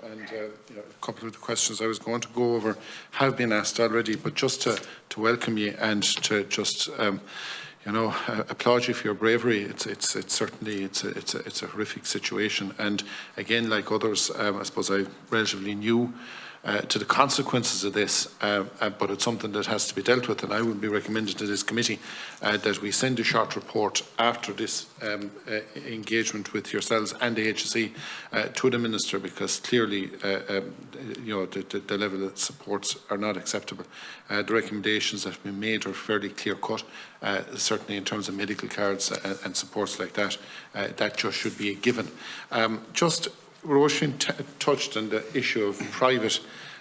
and you know, a couple of the questions I was going to go over have been asked already, but just to welcome you and to just you know, applaud you for your bravery. It's certainly it's a horrific situation, and again, like others, I suppose I'm relatively new to the consequences of this, but it's something that has to be dealt with, and I would be recommending to this committee that we send a short report after this engagement with yourselves and the HSE to the Minister, because clearly you know, the level of supports are not acceptable. The recommendations that have been made are fairly clear-cut, certainly in terms of medical cards and supports like that. That just should be a given. Just Roisin touched on the issue of private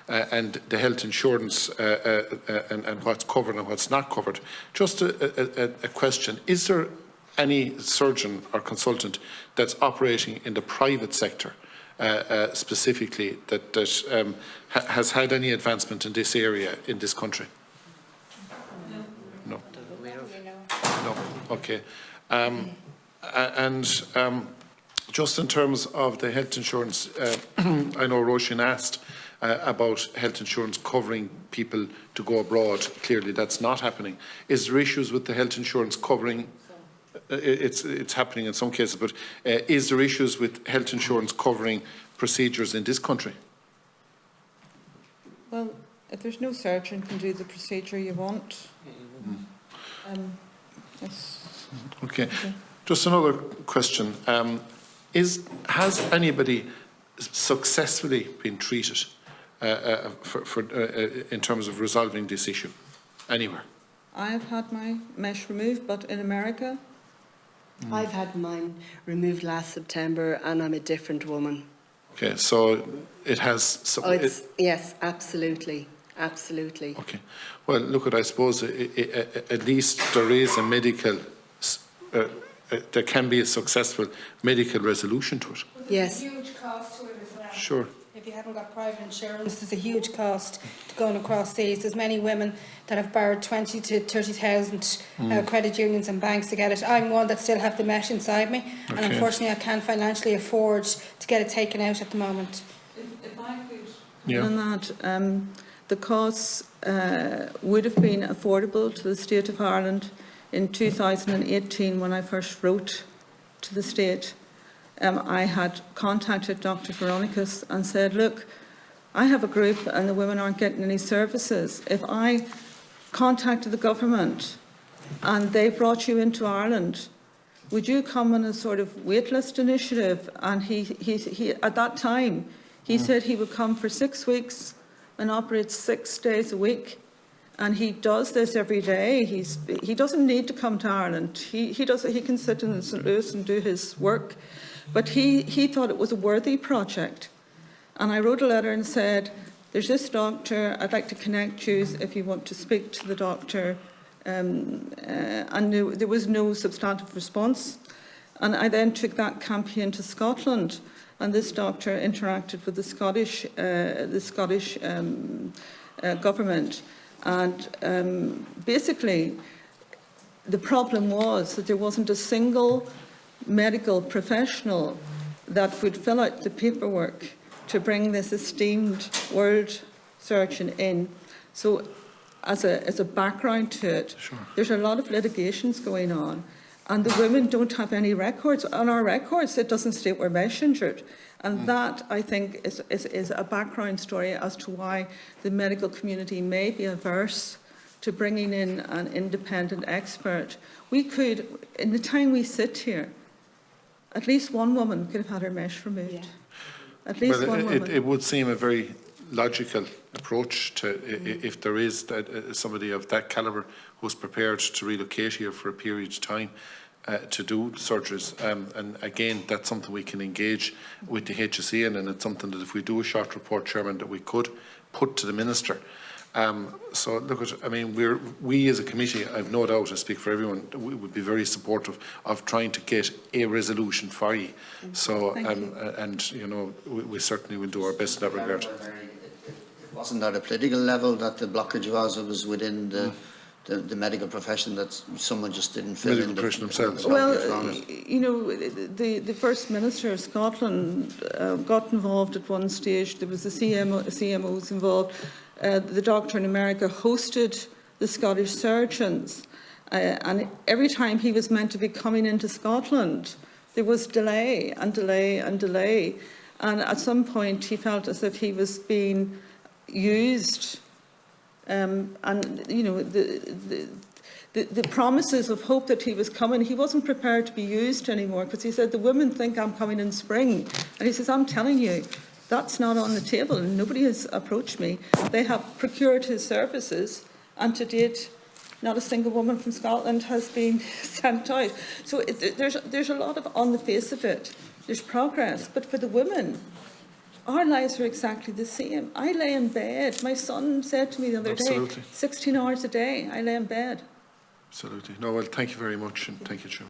and the health insurance and what's covered and what's not covered. Just a question. Is there any surgeon or consultant that's operating in the private sector specifically that has had any advancement in this area in this country? No. No. Okay. Just in terms of the health insurance, I know Roisin asked about health insurance covering people to go abroad. Clearly that's not happening. Is there issues with the health insurance covering? It's happening in some cases, but is there issues with health insurance covering procedures in this country? Well, if there's no surgeon can do the procedure you want. Yes. Okay. Just another question. Has anybody successfully been treated in terms of resolving this issue anywhere? I have had my mesh removed, but in America? I've had mine removed last September, and I'm a different woman. Okay, so it has... yes, absolutely. Absolutely. Okay. Well, look, I suppose at least there is a medical... there can be a successful medical resolution to it. Yes. There's a huge cost to it as well. Sure. If you haven't got private insurance, there's a huge cost to going across seas. There's many women that have borrowed 20 to 30,000 credit unions and banks to get it. I'm one that still have the mesh inside me, and unfortunately I can't financially afford to get it taken out at the moment. If I could on that, the costs would have been affordable to the State of Ireland in 2018 when I first wrote to the State. I had contacted Dr. Veronicas and said, look, I have a group and the women aren't getting any services. If I contacted the government and they brought you into Ireland, would you come on a sort of waitlist initiative? And he at that time, he said he would come for 6 weeks and operate 6 days a week. And he does this every day. He doesn't need to come to Ireland. He can sit in St. Louis and do his work. But he thought it was a worthy project. And I wrote a letter and said, there's this doctor, I'd like to connect you if you want to speak to the doctor. And there was no substantive response. And I then took that campaign to Scotland. And this doctor interacted with the Scottish government. And basically, the problem was that there wasn't a single medical professional that would fill out the paperwork to bring this esteemed world surgeon in. So as a background to it, there's a lot of litigations going on, and the women don't have any records. On our records, it doesn't state we're mesh injured. And that, I think, is a background story as to why the medical community may be averse to bringing in an independent expert. We could, in the time we sit here, at least one woman could have had her mesh removed. Yeah. At least one woman. It would seem a very logical approach to if there is somebody of that calibre who's prepared to relocate here for a period of time to do surgeries. And again, that's something we can engage with the HSE in, and it's something that if we do a short report, Chairman, that we could put to the Minister. So look, I mean, we as a committee, I've no doubt, I speak for everyone, we would be very supportive of trying to get a resolution for you. So, and you know, we certainly will do our best in that regard. Wasn't at a political level that the blockage was? It was within the the medical profession that someone just didn't fit Medical in. profession themselves. Well, you know, the First Minister of Scotland got involved at one stage. There was the CMOs involved. The doctor in America hosted the Scottish surgeons. And every time he was meant to be coming into Scotland, there was delay and delay and delay. And at some point, he felt as if he was being used. And, you know, the promises of hope that he was coming, he wasn't prepared to be used anymore, because he said, the women think I'm coming in spring. And he says, I'm telling you, that's not on the table. Nobody has approached me. They have procured his services, and to date, not a single woman from Scotland has been sent out. So there's a lot of, on the face of it, there's progress. But for the women, our lives are exactly the same. I lay in bed. My son said to me the other day, 16 hours a day, I lay in bed. Absolutely. No, well, thank you very much, and thank you, Chair.